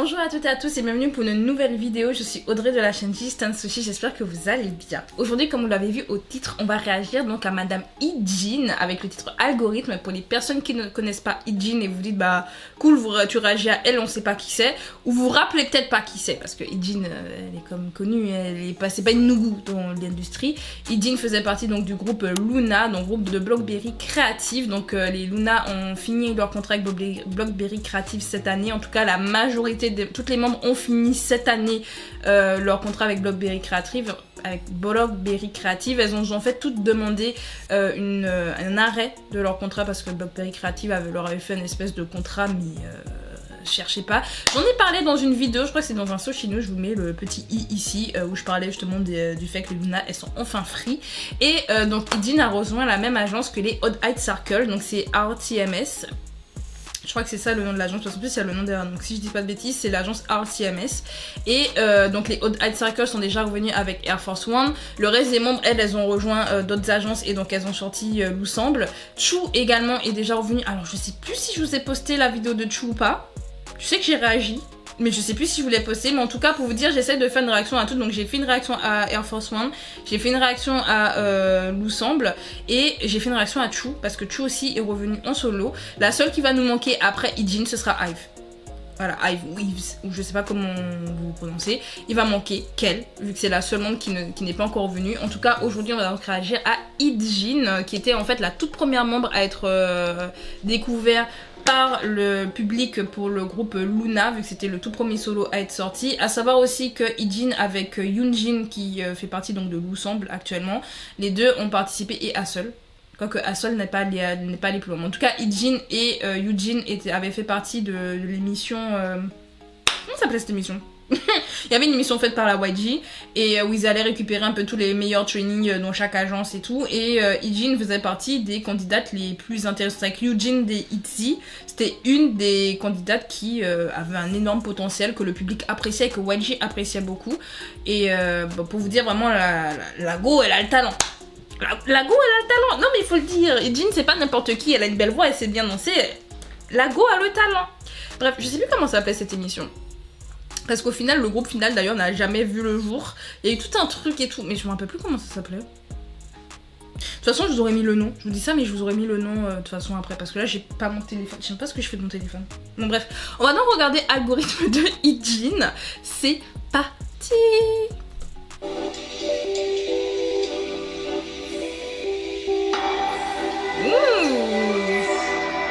Bonjour à toutes et à tous et bienvenue pour une nouvelle vidéo. Je suis Audrey de la chaîne Gistan Sushi, j'espère que vous allez bien. Aujourd'hui, comme vous l'avez vu au titre, on va réagir donc à Madame Hee-Jin avec le titre Algorithme. Pour les personnes qui ne connaissent pas Hee-Jin et vous dites bah cool, tu réagis à elle, on sait pas qui c'est, ou vous vous rappelez peut-être pas qui c'est parce que Hee-Jin elle est comme connue, c'est pas une nougou dans l'industrie. Hee-Jin faisait partie donc du groupe Luna, donc groupe de Blockberry Creative. Donc les Luna ont fini leur contrat avec Blockberry Creative cette année. En tout cas, la majorité de toutes les membres ont fini cette année leur contrat avec Blockberry Creative. Elles ont en fait toutes demandé un arrêt de leur contrat parce que Blockberry Creative leur avait fait une espèce de contrat, mais cherchez pas. J'en ai parlé dans une vidéo, je crois que c'est dans un Sochino, je vous mets le petit i ici, où je parlais justement du fait que les Luna elles sont enfin free. Et donc Hee-Jin a rejoint la même agence que les Odd Height Circle, donc c'est RTMS. Je crois que c'est ça le nom de l'agence, parce qu'en plus il y a le nom derrière, donc si je dis pas de bêtises, c'est l'agence RTMS. Et donc les Odd Height Circle sont déjà revenus avec Air Force One. Le reste des membres, elles ont rejoint d'autres agences et donc elles ont sorti l'ensemble. Choo également est déjà revenu. Alors je sais plus si je vous ai posté la vidéo de Choo ou pas. Je sais que j'ai réagi, mais je sais plus si je voulais poster. Mais en tout cas, pour vous dire, j'essaie de faire une réaction à tout. Donc j'ai fait une réaction à Air Force One, j'ai fait une réaction à l'ensemble et j'ai fait une réaction à Choo parce que Choo aussi est revenu en solo. La seule qui va nous manquer après Hee-Jin, ce sera Hive. Voilà, Hive Weaves, ou je sais pas comment vous prononcez. Il va manquer Kel, vu que c'est la seule membre qui n'est pas encore revenue. En tout cas, aujourd'hui, on va donc réagir à Hee-Jin, qui était en fait la toute première membre à être découvert par le public pour le groupe Luna, vu que c'était le tout premier solo à être sorti. À savoir aussi que Hee-Jin avec Yoonjin, qui fait partie donc de l'ensemble actuellement, les deux ont participé, et Asol. Quoique Asol n'est pas allé plus loin. En tout cas, Hee-Jin et Yoonjin avaient fait partie de l'émission... Comment s'appelait cette émission? Il y avait une émission faite par la YG et où ils allaient récupérer un peu tous les meilleurs trainings dans chaque agence et tout. Et Hee-Jin faisait partie des candidates les plus intéressantes. Avec Yoonjin des ITZY, c'était une des candidates qui avait un énorme potentiel, que le public appréciait et que YG appréciait beaucoup. Et pour vous dire vraiment, la Go, elle a le talent. La Go, elle a le talent. Non mais il faut le dire, Hee-Jin c'est pas n'importe qui, elle a une belle voix et c'est bien dansé. La Go a le talent. Bref, je sais plus comment ça s'appelait cette émission. Parce qu'au final, le groupe final d'ailleurs n'a jamais vu le jour. Il y a eu tout un truc et tout, mais je me rappelle plus comment ça s'appelait. De toute façon, je vous aurais mis le nom. Je vous dis ça, mais je vous aurais mis le nom de toute façon après. Parce que là, j'ai pas mon téléphone. Je sais pas ce que je fais de mon téléphone. Bon, bref. On va donc regarder Algorithme de Hee-Jin. C'est parti!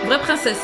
Vraie princesse.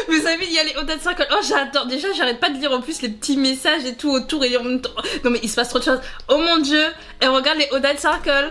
Vous savez, il y a les Odd Height Circle. Oh, j'adore. Déjà, j'arrête pas de lire en plus les petits messages et tout autour. Et en même temps... Non, mais il se passe trop de choses. Oh mon dieu. Et on regarde les Odd Height Circle.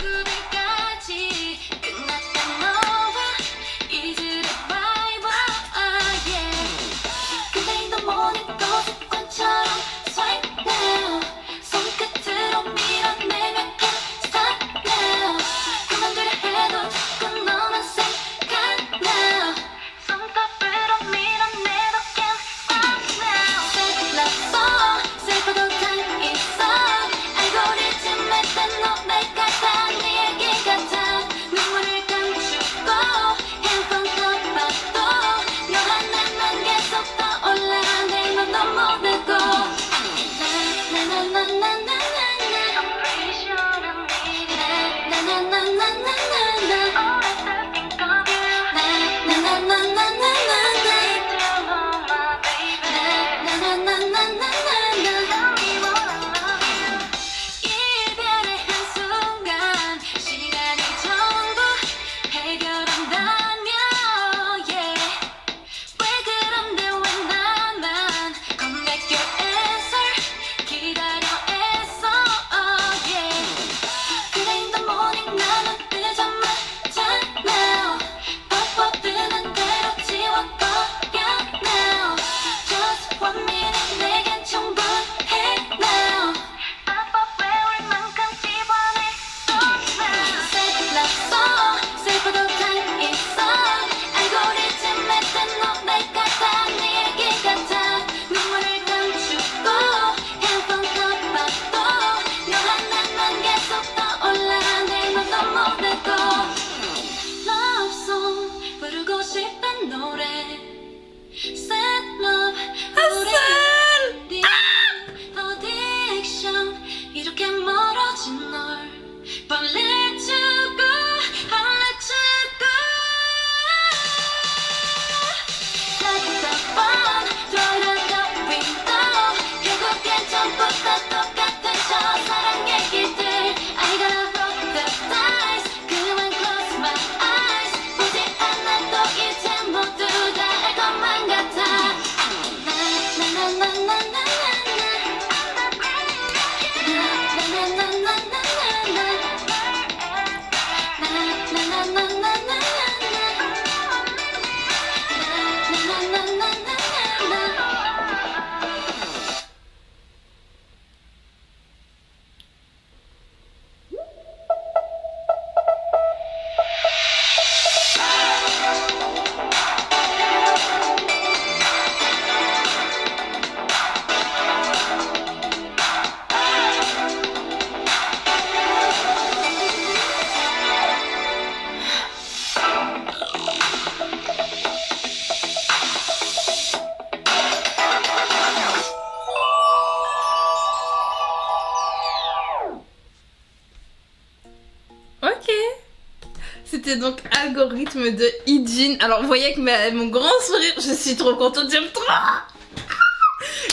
c'était donc Algorithme de Ijin. Alors vous voyez avec mon grand sourire, je suis trop contente, j'aime trop.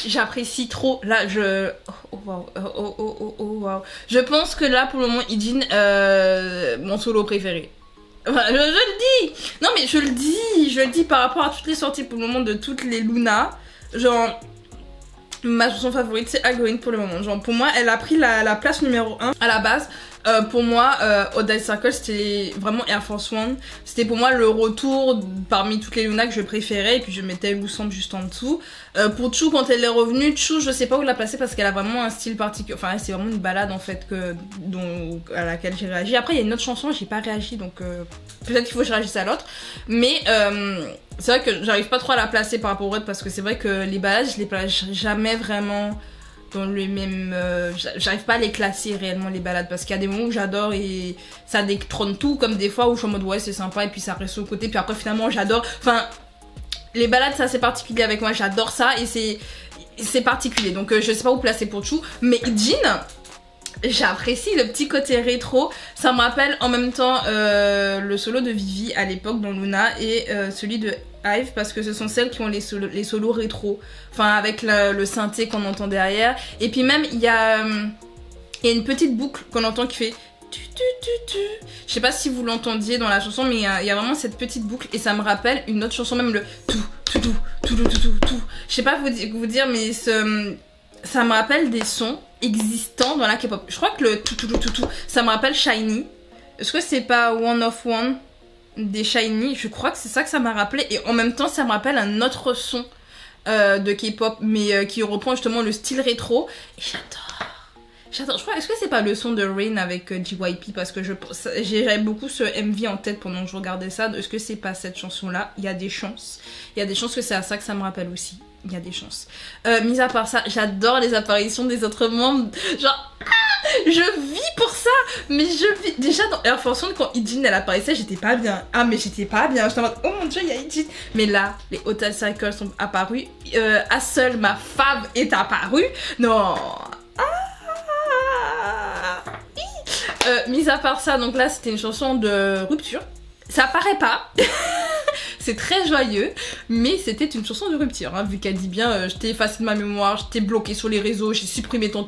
J'apprécie trop. Là oh wow. Wow. Je pense que là pour le moment Ijin mon solo préféré. Enfin, je le dis. Non mais je le dis par rapport à toutes les sorties pour le moment de toutes les Luna. Genre ma chanson favorite c'est Algorithme pour le moment. Genre pour moi elle a pris la place numéro 1 à la base. Pour moi, Oddai Circle c'était vraiment Air Force One. C'était pour moi le retour parmi toutes les Luna que je préférais. Et puis je mettais Lousam juste en dessous. Pour Chou, quand elle est revenue, Chou je sais pas où la placer parce qu'elle a vraiment un style particulier. Enfin c'est vraiment une balade en fait à laquelle j'ai réagi. Après il y a une autre chanson, j'ai pas réagi donc peut-être qu'il faut que je réagisse à l'autre. Mais c'est vrai que j'arrive pas trop à la placer par rapport au reste parce que c'est vrai que les balades je les place jamais vraiment dans le même... j'arrive pas à les classer réellement les balades parce qu'il y a des moments où j'adore et ça détrône tout, comme des fois où je suis en mode ouais c'est sympa et puis ça reste au côté puis après finalement j'adore. Enfin les balades c'est assez particulier avec moi, j'adore ça et c'est particulier donc je sais pas où placer pour Chou. Mais Jin, j'apprécie le petit côté rétro, ça me rappelle en même temps le solo de Vivi à l'époque dans Luna et celui de Hive parce que ce sont celles qui ont les solos rétro, enfin avec le synthé qu'on entend derrière. Et puis même il y a une petite boucle qu'on entend qui fait tu. Je sais pas si vous l'entendiez dans la chanson mais il y a vraiment cette petite boucle et ça me rappelle une autre chanson, même le tout. Je sais pas vous dire mais ça me rappelle des sons existants dans la K-pop. Je crois que le tout ça me rappelle Shiny. Est-ce que c'est pas One of One des Shiny? Je crois que c'est ça que ça m'a rappelé et en même temps ça me rappelle un autre son de K-pop mais qui reprend justement le style rétro et j'adore. Je crois, est-ce que c'est pas le son de Rain avec JYP parce que j'avais beaucoup ce MV en tête pendant que je regardais ça. Est-ce que c'est pas cette chanson là? Il y a des chances que c'est à ça que ça me rappelle aussi. Il y a des chances. Mis à part ça, j'adore les apparitions des autres membres. Genre, je vis pour ça. Mais je vis. Déjà dans Air Force One, quand Ijin elle apparaissait, j'étais pas bien. Ah, mais j'étais pas bien. J'étais en mode, oh mon dieu, il y a Ijin. Mais là, les Oddai Circle sont apparus. Hassel, ma fave, est apparue. Non. Mis à part ça, donc là, c'était une chanson de rupture. Ça paraît pas. C'est très joyeux, mais c'était une chanson de rupture, hein, vu qu'elle dit bien je t'ai effacé de ma mémoire, je t'ai bloqué sur les réseaux, j'ai supprimé ton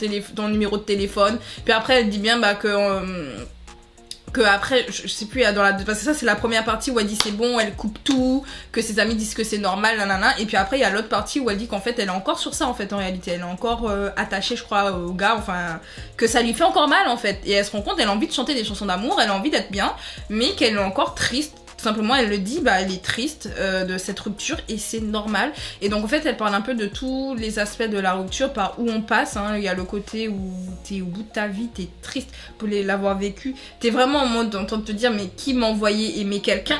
numéro de téléphone. Puis après elle dit bien bah, que après, je sais plus, parce que ça c'est la première partie où elle dit c'est bon, elle coupe tout, que ses amis disent que c'est normal, nanana. Et puis après il y a l'autre partie où elle dit qu'en fait elle est encore sur ça en fait en réalité, elle est encore attachée je crois au gars, enfin que ça lui fait encore mal en fait. Et elle se rend compte, elle a envie de chanter des chansons d'amour, elle a envie d'être bien, mais qu'elle est encore triste. Simplement elle le dit, bah elle est triste de cette rupture et c'est normal. Et donc en fait elle parle un peu de tous les aspects de la rupture, par où on passe, hein. Il y a le côté où t'es au bout de ta vie, t'es triste pour l'avoir vécu, t'es vraiment en mode en train de te dire mais qui m'a envoyé aimer quelqu'un,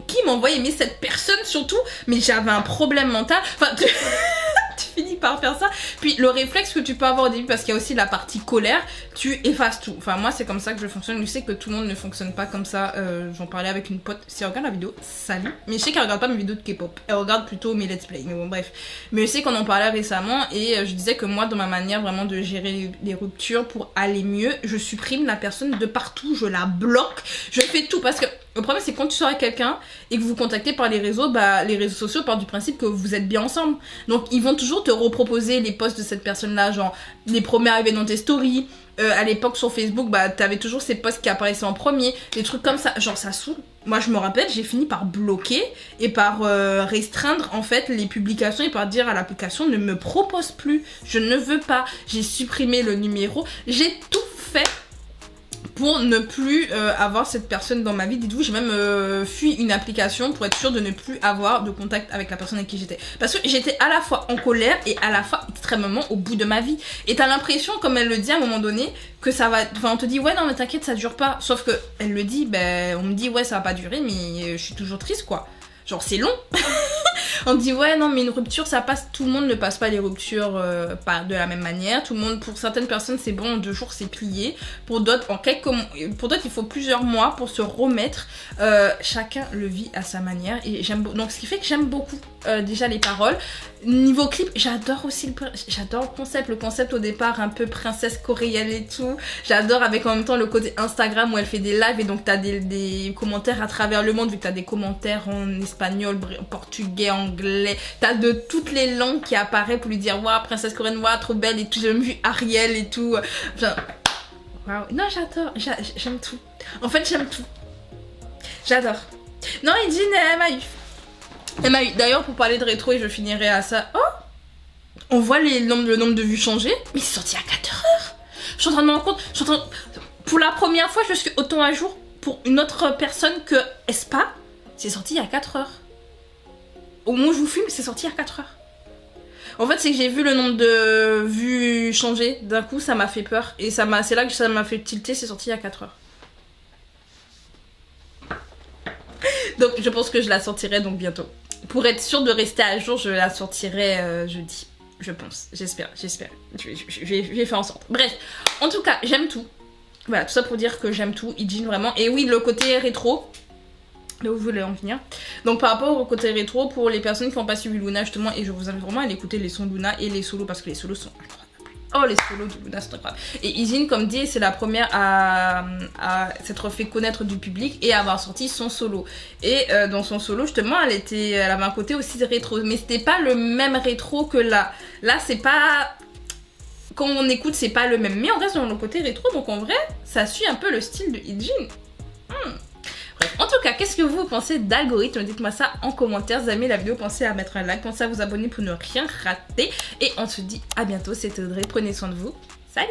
qui m'a envoyé aimer cette personne surtout, mais j'avais un problème mental, enfin tu finis par faire ça. Puis le réflexe que tu peux avoir au début, parce qu'il y a aussi la partie colère, tu effaces tout. Enfin moi c'est comme ça que je fonctionne, je sais que tout le monde ne fonctionne pas comme ça. J'en parlais avec une pote, si elle regarde la vidéo, salut. Mais je sais qu'elle regarde pas mes vidéos de K-pop, elle regarde plutôt mes let's play, mais bon bref. Mais je sais qu'on en parlait récemment et je disais que moi dans ma manière vraiment de gérer les ruptures pour aller mieux, je supprime la personne de partout, je la bloque, je fais tout parce que le problème c'est quand tu sors avec quelqu'un et que vous vous contactez par les réseaux, bah les réseaux sociaux partent du principe que vous êtes bien ensemble. Donc ils vont toujours te reproposer les posts de cette personne là, genre les premiers arrivés dans tes stories. À l'époque sur Facebook, bah t'avais toujours ces posts qui apparaissaient en premier, des trucs comme ça, genre ça saoule. Moi je me rappelle, j'ai fini par bloquer et par restreindre en fait les publications et par dire à l'application ne me propose plus, je ne veux pas. J'ai supprimé le numéro, j'ai tout fait pour ne plus avoir cette personne dans ma vie. Dites-vous, j'ai même fui une application pour être sûre de ne plus avoir de contact avec la personne avec qui j'étais. Parce que j'étais à la fois en colère et à la fois extrêmement au bout de ma vie. Et t'as l'impression, comme elle le dit à un moment donné, que ça va... Enfin, on te dit, ouais, non, mais t'inquiète, ça dure pas. Sauf que elle le dit, ben, on me dit, ouais, ça va pas durer, mais je suis toujours triste, quoi. Genre, c'est long. On dit ouais non mais une rupture ça passe, tout le monde ne passe pas les ruptures de la même manière, tout le monde, pour certaines personnes c'est bon en 2 jours c'est plié, pour d'autres il faut plusieurs mois pour se remettre, chacun le vit à sa manière et j'aime, donc ce qui fait que j'aime beaucoup déjà les paroles, Niveau clip, j'adore aussi j'adore le concept au départ un peu princesse coréenne et tout. J'adore avec en même temps le côté Instagram où elle fait des lives et donc t'as des commentaires à travers le monde vu que t'as des commentaires en espagnol, portugais, anglais. T'as de toutes les langues qui apparaissent pour lui dire waouh princesse coréenne, waouh trop belle et tout. J'ai même vu Ariel et tout. Enfin, waouh. Non j'adore, j'aime tout. En fait j'aime tout. J'adore. Non Ijin elle m'a eu. D'ailleurs, pour parler de rétro, et je finirai à ça. Oh, on voit le nombre de vues changer, mais c'est sorti à 4 heures. Je suis en train de me rendre compte. Pour la première fois, je suis autant à jour pour une autre personne que Espa. C'est sorti il y a 4 heures. Au moment où je vous filme, c'est sorti il y a 4 heures. En fait, c'est que j'ai vu le nombre de vues changer. D'un coup, ça m'a fait peur. Et c'est là que ça m'a fait tilter. C'est sorti il y a 4 heures. Donc, je pense que je la sortirai donc bientôt. Pour être sûre de rester à jour, je la sortirai jeudi. Je pense. J'espère. Je vais faire en sorte. Bref. En tout cas, j'aime tout. Voilà, tout ça pour dire que j'aime tout. Ijin, vraiment. Et oui, le côté rétro. Là où vous voulez en venir. Donc, par rapport au côté rétro, pour les personnes qui n'ont pas suivi Luna, justement, et je vous invite vraiment à aller écouter les sons Luna et les solos parce que les solos sont incroyables. Oh, les solos de Luna sont incroyables. Et Ijin, comme dit, c'est la première à s'être fait connaître du public et à avoir sorti son solo. Et dans son solo, justement, elle avait un côté aussi rétro. Mais c'était pas le même rétro que là. Là, c'est pas... Quand on écoute, c'est pas le même. Mais on reste dans le côté rétro. Donc, en vrai, ça suit un peu le style de Ijin. Bref, en tout cas, qu'est-ce que vous pensez d'Algorithme? Dites-moi ça en commentaire. Si vous aimez la vidéo, pensez à mettre un like, pensez à vous abonner pour ne rien rater. Et on se dit à bientôt, c'était Audrey, prenez soin de vous. Salut!